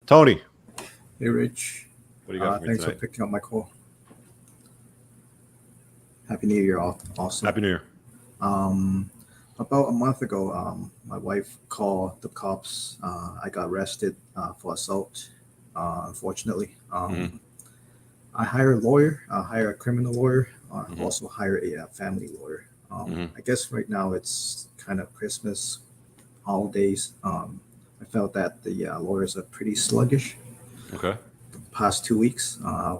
Tony, Hey, Rich. what do you got for me Thanks for tonight? picking up my call. Happy New Year, also. Happy New Year. Um, about a month ago, my wife called the cops. I got arrested for assault, unfortunately. hmm I hire a lawyer, hire a criminal lawyer, hmm also hire a family lawyer. hmm I guess right now it's kind of Christmas holidays. I felt that the lawyers are pretty sluggish. Okay. Past 2 weeks, I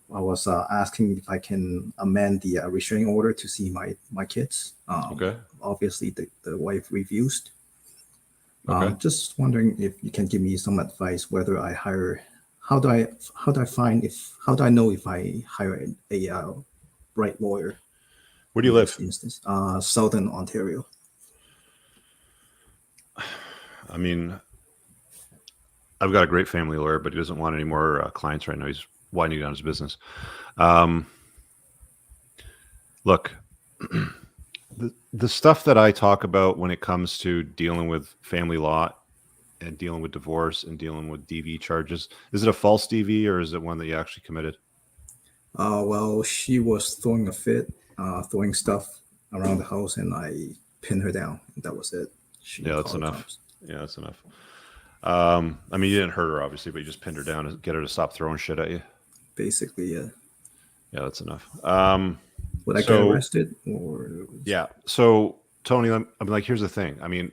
was asking if I can amend the restraining order to see my kids. Okay. Obviously, the wife refused. Okay. Just wondering if you can give me some advice whether I hire. How do I know if I hire a right lawyer Where do you in this live? instance? Southern Ontario. I mean, I've got a great family lawyer, but he doesn't want any more clients right now. He's winding down his business. Um, Look, the stuff that I talk about when it comes to dealing with family law and dealing with divorce and dealing with DV charges, is it a false DV or is it one that you actually committed? Well, she was throwing a fit, throwing stuff around the house, and I pinned her down. That was it. She Yeah, that's called the enough. cops. Yeah, that's enough. I mean, you didn't hurt her, obviously, but you just pinned her down to get her to stop throwing shit at you. Basically, yeah. Yeah, that's enough. Would I get So arrested or? yeah, so Tony, I'm like, here's the thing. I mean,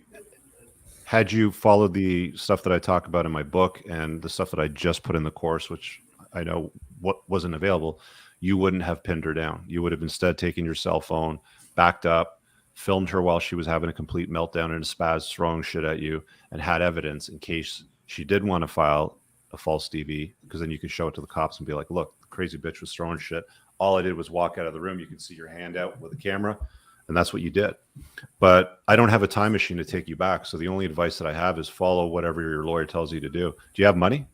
had you followed the stuff that I talk about in my book and the stuff that I just put in the course, which I know what wasn't available, you wouldn't have pinned her down. You would have instead taken your cell phone, backed up, filmed her while she was having a complete meltdown and a spaz, throwing shit at you, and had evidence in case she did want to file a false DV, because then you could show it to the cops and be like, look, the crazy bitch was throwing shit. All I did was walk out of the room. You can see your hand out with a camera, and that's what you did. But I don't have a time machine to take you back. So the only advice that I have is follow whatever your lawyer tells you to do. Do you have money?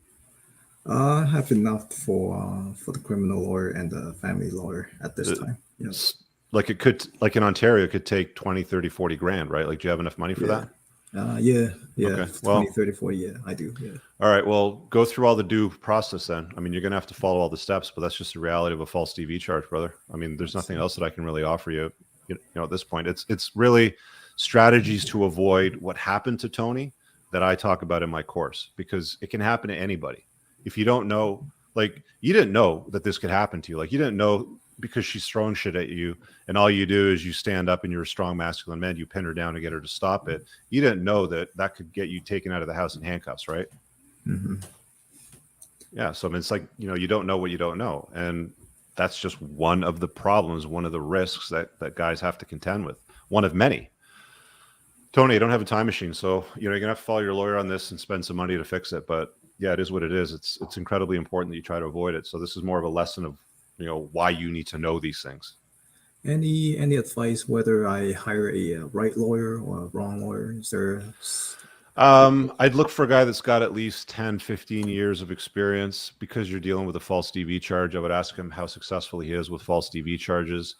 I have enough for the criminal lawyer and the family lawyer at this Uh, time. Yeah, Like it could, like in Ontario, it could take 20, 30, 40 grand, right? Like, do you have enough money for yeah, that? yeah. Okay. 20, Well, 30, 40. Yeah, I do. Yeah, all right. Well, go through all the due process then. I mean, you're going to have to follow all the steps, but that's just the reality of a false DV charge, brother. I mean, there's let's nothing see. else that I can really offer you, at this point. It's really strategies to avoid what happened to Tony that I talk about in my course, because it can happen to anybody. If you don't know, like, you didn't know that this could happen to you. Like, you didn't know because she's throwing shit at you, and all you do is you stand up and you're a strong masculine man, you pin her down to get her to stop it. You didn't know that that could get you taken out of the house in handcuffs, right? Hmm. Yeah. So I mean, it's like, you don't know what you don't know. And that's just one of the problems, one of the risks that guys have to contend with, one of many. Tony, I don't have a time machine. So, you're going to have to follow your lawyer on this and spend some money to fix it. But yeah, it is what it is. It's incredibly important that you try to avoid it. So this is more of a lesson of, why you need to know these things. Any advice whether I hire a right lawyer or a wrong lawyer? Is there? I'd look for a guy that's got at least 10, 15 years of experience, because you're dealing with a false DV charge. I would ask him how successful he is with false DV charges.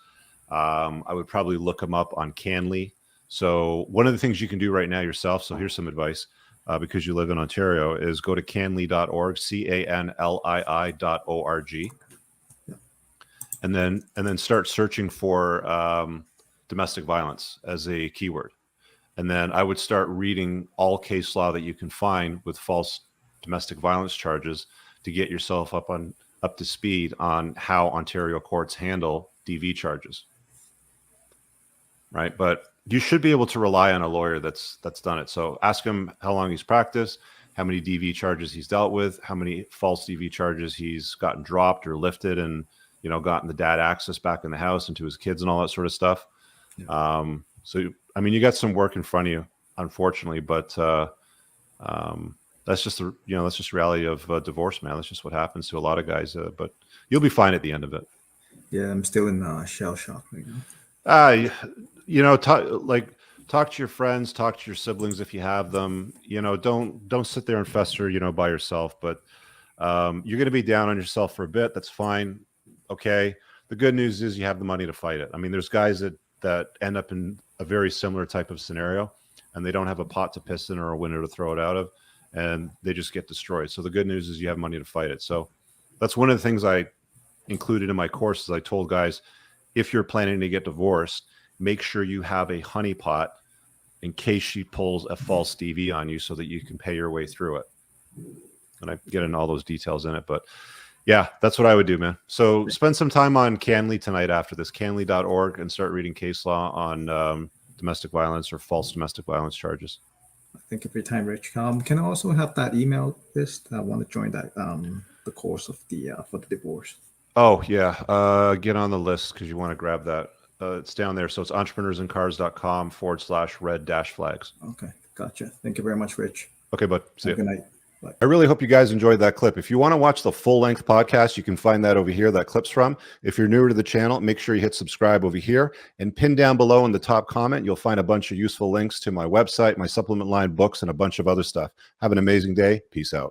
I would probably look him up on Canly. So one of the things you can do right now yourself, so here's some advice, because you live in Ontario, is go to canly.org, canlii.org, and then start searching for domestic violence as a keyword. And then I would start reading all case law that you can find with false domestic violence charges to get yourself up to speed on how Ontario courts handle DV charges. Right? But you should be able to rely on a lawyer that's done it. So ask him how long he's practiced, how many DV charges he's dealt with, how many false DV charges he's gotten dropped or lifted, and gotten the dad access back in the house and to his kids and all that sort of stuff. Yeah. So I mean, you got some work in front of you, unfortunately, but that's just that's just reality of divorce, man. That's just what happens to a lot of guys. But you'll be fine at the end of it. Yeah, I'm still in shell shock right now. Uh, talk to your friends, talk to your siblings if you have them. Don't sit there and fester, by yourself. But you're going to be down on yourself for a bit. That's fine. Okay. The good news is you have the money to fight it. I mean, there's guys that end up in a very similar type of scenario, and they don't have a pot to piss in or a window to throw it out of. and they just get destroyed. So the good news is you have money to fight it. So that's one of the things I included in my courses. I told guys, if you're planning to get divorced, make sure you have a honeypot in case she pulls a false DV on you so that you can pay your way through it. And I get into all those details in it, but yeah, that's what I would do, man. So spend some time on Canley tonight after this, canley.org, and start reading case law on domestic violence or false domestic violence charges. Thank you for your time, Rich. Can I also have that email list? I want to join that the course of the for the divorce. Oh yeah, get on the list because you want to grab that. It's down there. So it's entrepreneursincars.com/red-flags. Okay, gotcha. Thank you very much, Rich. Okay, bud. See you. Good night. Bye. I really hope you guys enjoyed that clip. If you want to watch the full-length podcast, you can find that over here, that clip's from. If you're newer to the channel, make sure you hit subscribe over here. And pin down below in the top comment, you'll find a bunch of useful links to my website, my supplement line, books, and a bunch of other stuff. Have an amazing day. Peace out.